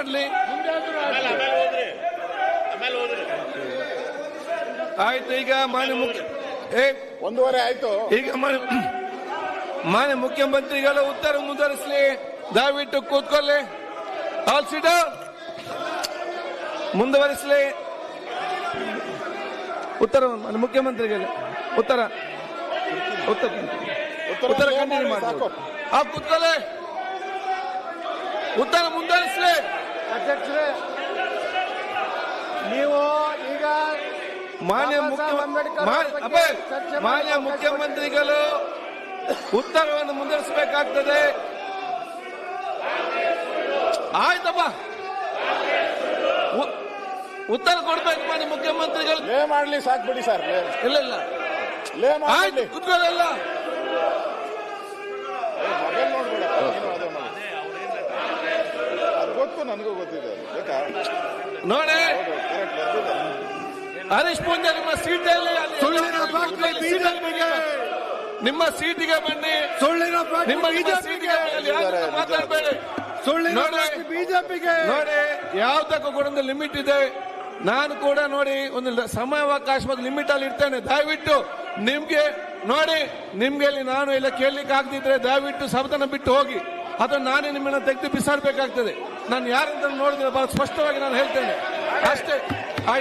ಮಾಡ್ಲಿ. ಆಯ್ತು, ಈಗ ಮಾನ್ಯ ಒಂದೂವರೆ ಆಯ್ತು. ಈಗ ಮಾನ್ಯ ಮುಖ್ಯಮಂತ್ರಿಗಳು ಉತ್ತರ ಮುಂದುವರಿಸಲಿ. ದಯವಿಟ್ಟು ಕೂತ್ಕೊಳ್ಳಿ. All sit down. ಮುಂದುವರಿಸಲಿ. ಉತ್ತರ ಮುಖ್ಯಮಂತ್ರಿಗಳು ಉತ್ತರ ಕಂಟಿನ್ಯೂ ಮಾಡಿ. ಕೂತ್ಕೊಳ್ಳಿ. ಉತ್ತರ ಮುಂದುವರಿಸಲಿ. ಅಧ್ಯಕ್ಷರೇ, ನೀವು ಈಗ ಮಾನ್ಯ ಮುಖ್ಯಮಂತ್ರಿಗಳು ಉತ್ತರವನ್ನು ಮುಂದುವರಿಸಬೇಕಾಗ್ತದೆ. ಆಯ್ತಪ್ಪ, ಉತ್ತರ ಕೊಡ್ಬೇಕು ಮಾನ್ಯ ಮುಖ್ಯಮಂತ್ರಿಗಳು. ಲೇ ಮಾಡ್ಲಿ, ಸಾಕು ಬಿಡಿ ಸರ್. ಇಲ್ಲ ಇಲ್ಲ, ಲೇ ಆಯ್ತು, ಮಾಡಿ. ಕುತ್ಕೊಳ್ಳಲ್ಲ. ಮೊಬೈಲ್ ನೋಡ್ಬೇಡ, ಅದು ಗೊತ್ತು, ನನಗೂ ಗೊತ್ತಿದೆ. ನೋಡಿ ಹರೀಶ್ ಪೂಂಜಾ, ನಿಮ್ಮ ಸೀಟಲ್ಲಿ ನಿಮ್ಮ ಸೀಟಿಗೆ ಬನ್ನಿ. ನಿಮ್ಮ ಸೀಟಿಗೆ ಮಾತಾಡಬೇಡಿ. ಬಿಜೆಪಿಗೆ ನೋಡಿ, ಯಾವ್ದಕ್ಕೂ ಕೂಡ ಒಂದು ಲಿಮಿಟ್ ಇದೆ. ನಾನು ಕೂಡ ನೋಡಿ ಒಂದು ಸಮಯಾವಕಾಶ ಲಿಮಿಟ್ ಅಲ್ಲಿ ಇರ್ತೇನೆ. ದಯವಿಟ್ಟು ನಿಮ್ಗೆ ನೋಡಿ, ನಿಮ್ಗೆ ನಾನು ಎಲ್ಲ ಕೇಳಲಿಕ್ಕೆ ಆಗದಿದ್ರೆ ದಯವಿಟ್ಟು ಸದನ ಬಿಟ್ಟು ಹೋಗಿ, ಅಥವಾ ನಾನೇ ನಿಮ್ಮನ್ನ ತೆಗೆದು ಬಿಸಾಡಬೇಕಾಗ್ತದೆ. ನಾನು ಯಾರಂತ ನೋಡಿದ್ರೆ ಬಹಳ ಸ್ಪಷ್ಟವಾಗಿ ನಾನು ಹೇಳ್ತೇನೆ ಅಷ್ಟೇ.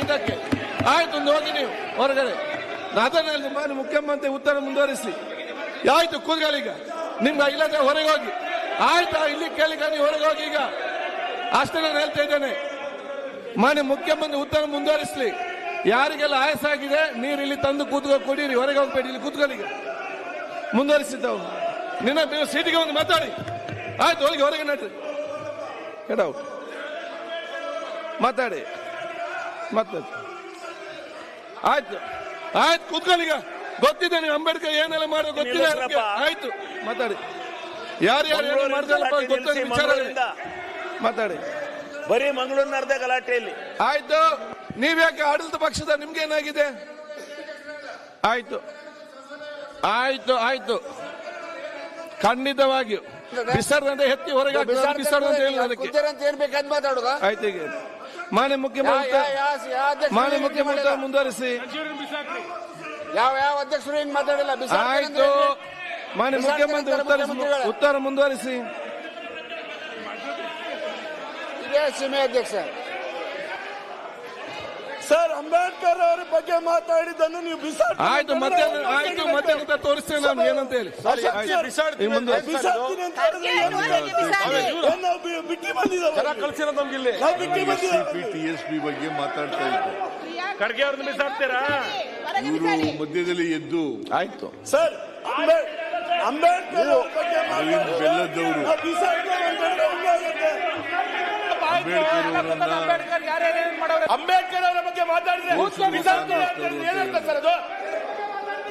ಇದಕ್ಕೆ ಆಯ್ತು, ಒಂದು ಹೋಗಿ ನೀವು ಹೊರಗಡೆ. ಅದನ್ನಲ್ಲಿ ಮಾನ್ಯ ಮುಖ್ಯಮಂತ್ರಿ ಉತ್ತರ ಮುಂದುವರಿಸಿ. ಆಯ್ತು, ಕೂತ್ಕೊಳ್ಳಿ. ಈಗ ನಿಮ್ಗೆ ಇಲ್ಲದೆ ಹೊರಗೆ ಹೋಗಿ. ಆಯ್ತಾ, ಇಲ್ಲಿ ಕೇಳಿಕ ನೀವು ಹೊರಗೆ ಹೋಗಿ. ಈಗ ಅಷ್ಟೇ ನಾನು ಹೇಳ್ತಾ ಇದ್ದೇನೆ. ಮಾನ್ಯ ಮುಖ್ಯಮಂತ್ರಿ ಉತ್ತರ ಮುಂದುವರಿಸಲಿ. ಯಾರಿಗೆಲ್ಲ ಆಯಾಸ ಆಗಿದೆ ನೀರು ಇಲ್ಲಿ ತಂದು ಕುಡೀರಿ, ಹೊರಗೆ ಹೋಗ್ಬೇಡಿ, ಇಲ್ಲಿ ಕೂತ್ಕೊಳ್ಳಿ. ಈಗ ಮುಂದುವರಿಸಿದ್ದವು ನಿನ್ನ ಸೀಟಿಗೆ ಒಂದು ಮಾತಾಡಿ. ಆಯ್ತು, ಹೊರಗೆ ನಡ್ರಿ. ಕೆಡವು ಮಾತಾಡಿ. ಆಯ್ತು ಆಯ್ತು, ಕೂತ್ಕೊಳ್ಳಿ. ಈಗ ಗೊತ್ತಿದೆ ನೀವು ಅಂಬೇಡ್ಕರ್ ಏನೆಲ್ಲ ಮಾಡೋದು ಗೊತ್ತಿದೆ. ಆಯ್ತು, ಮಾತಾಡಿ. ಯಾರ್ಯಾರು ಮಾಡ್ದಲ್ಲ ಗೊತ್ತಿಲ್ಲ ವಿಚಾರ ಮಾತಾಡಿ. ಬರೀ ಮಂಗಳೂರಿನ ಅರ್ಧ ಗಲಾಟೆಯಲ್ಲಿ. ಆಯ್ತು, ನೀವ್ಯಾಕೆ ಆಡಳಿತ ಪಕ್ಷದ ನಿಮ್ಗೆ ಏನಾಗಿದೆ? ಆಯ್ತು ಆಯ್ತು ಆಯ್ತು, ಖಂಡಿತವಾಗಿಯೂ ಬಿಸರ್ದಂತೆ ಎತ್ತಿ ಹೊರಗೆ ಬಿಸರ್ದಂತ ಹೇಳಿಲ್ಲ ಅದಕ್ಕೆ. ಆಯ್ತು, ಈಗ ಮಾನ್ಯ ಮುಖ್ಯಮಂತ್ರಿ ಮುಂದುವರಿಸಿ. ಯಾವ ಅಧ್ಯಕ್ಷರು ಹಿಂಗ್ ಮಾತಾಡಿಲ್ಲ. ಆಯ್ತು, ಮಾನ್ಯ ಮುಖ್ಯಮಂತ್ರಿ ಉತ್ತರ ಮುಂದುವರಿಸಿ. ಇದೇ ಸೀಮೆ ಅಧ್ಯಕ್ಷ ಸರ್, ಅಂಬೇಡ್ಕರ್ ಅವರ ಬಗ್ಗೆ ಮಾತಾಡಿದ್ದನ್ನು ನೀವು ಆಯ್ತು, ಮಧ್ಯಾಹ್ನ ತೋರಿಸ್ತೇನೆ ನಾನು ಏನಂತ ಹೇಳಿ. TSP ಬಗ್ಗೆ ಮಾತಾಡ್ತಾ ಇದ್ದೆ. ಖರ್ಗೆ ಅವ್ರನ್ನ ಬಿಸಾಡ್ತೀರಾ? ಇವರು ಮಧ್ಯದಲ್ಲಿ ಎದ್ದು ಆಯ್ತು ಸರ್, ಅಂಬೇಡ್ಕರ್ ಬೆಲ್ಲದವರು ಅಂಬೇಡ್ಕರ್ ಅವರ ಬಗ್ಗೆ ಮಾತಾಡಿದ್ರೆ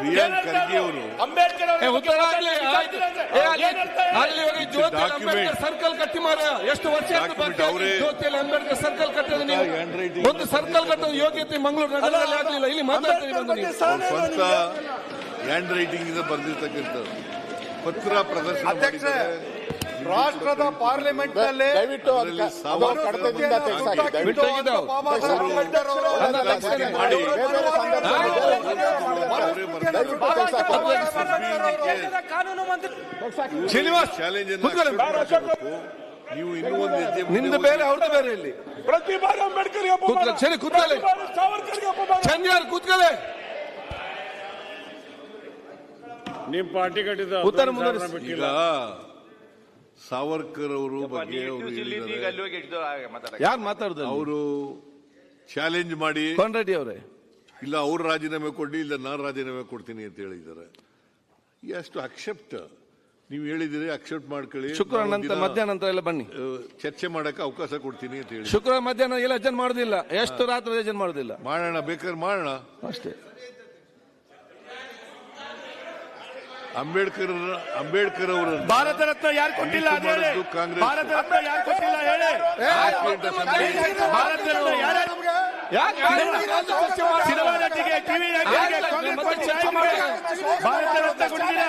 ಪ್ರಿಯಾಂಕ್ ಖರ್ಗೆ ಅವರು ಅಂಬೇಡ್ಕರ್ ಸರ್ಕಲ್ ಕಟ್ಟಿ ಮಾರ. ಎಷ್ಟು ವರ್ಷ ಜ್ಯೋತಿಯಲ್ಲಿ ಅಂಬೇಡ್ಕರ್ ಸರ್ಕಲ್ ಕಟ್ಟೋದು ನೀವು? ಒಂದು ಸರ್ಕಲ್ ಕಟ್ಟೋದು ಯೋಗ್ಯತೆ ಮಂಗಳೂರು ನಗರದಲ್ಲಿ ಆಗಲಿಲ್ಲ. ಇಲ್ಲಿ ಮಾತಾಡ್ತೀವಿ. ಸ್ವಂತ ಹ್ಯಾಂಡ್ ರೈಟಿಂಗ್ ಇಂದ ಬರೆದಿರ್ತಕ್ಕಂಥದ್ದು ಪತ್ರ ಪ್ರದರ್ಶನ ಮಾಡಿದ್ದಾರೆ. ರಾಷ್ಟ್ರದ ಪಾರ್ಲಿಮೆಂಟ್ ನಲ್ಲಿ ದಯವಿಟ್ಟು ಶ್ರೀನಿವಾಸ್ ಚಾಲೆಂಜ್ ನೀವು ಇನ್ನೂ ಒಂದು ಹೆಜ್ಜೆ ನಿಮ್ದು ಬೇರೆ, ಅವ್ರದ್ದು ಬೇರೆ. ಇಲ್ಲಿ ಪ್ರತಿ ಬಾರಿ ಅಂಬೇಡ್ಕರ್ ಸರಿ ಕೂತ್ಕೊಳ್ಳಿ. ಚಂದ್ಯಾರ್ ಕೂತ್ಕೊಳ್ಳಿ. ನಿಮ್ ಪಾರ್ಟಿ ಕಟ್ಟಿದ ಉತ್ತರ ಮುಂದುವರಿಸಿ. ಈಗ ಸಾವರ್ಕರ್ ಅವರು ಬಗ್ಗೆ ಯಾರು ಮಾತಾಡುದು? ಅವರು ಚಾಲೆಂಜ್ ಮಾಡಿ ಕೋನರೆಡ್ಡಿ ಅವರೇ, ಇಲ್ಲ ಅವ್ರು ರಾಜೀನಾಮೆ ಕೊಡಿ, ಇಲ್ಲ ನಾನು ರಾಜೀನಾಮೆ ಕೊಡ್ತೀನಿ ಅಂತ ಹೇಳಿದ್ದಾರೆ. ಎಷ್ಟು ಅಕ್ಸೆಪ್ಟ್ ನೀವು ಹೇಳಿದಿರಿ, ಅಕ್ಸೆಪ್ಟ್ ಮಾಡ್ಕೊಳ್ಳಿ. ಶುಕ್ರವಾರ ನಂತರ ಮಧ್ಯಾಹ್ನ ನಂತರ ಎಲ್ಲ ಬನ್ನಿ, ಚರ್ಚೆ ಮಾಡಕ್ಕೆ ಅವಕಾಶ ಕೊಡ್ತೀನಿ ಅಂತ ಹೇಳಿ. ಶುಕ್ರವಾರ ಮಧ್ಯಾಹ್ನ ಎಲ್ಲ ಅಜೆಂಡ್ ಮಾಡೋದಿಲ್ಲ, ಎಷ್ಟು ರಾತ್ರಿ ಅಜೆಂಡ್ ಮಾಡೋದಿಲ್ಲ. ಮಾಡೋಣ, ಬೇಕಾದ್ರೆ ಮಾಡೋಣ ಅಷ್ಟೇ. ಅಂಬೇಡ್ಕರ್ ಅವರು ಭಾರತ ರತ್ನ ಯಾರು ಕೊಟ್ಟಿಲ್ಲ? ಕಾಂಗ್ರೆಸ್ ಭಾರತ ರತ್ನ ಯಾರು ಕೊಟ್ಟಿಲ್ಲ ಹೇಳಿ? ಭಾರತ ರತ್ನ ಸಿನಿಮಾ ನಟಿಗೆ, ಟಿವಿ ಭಾರತ ರತ್ನ ಕೊಟ್ಟಿಲ್ಲ.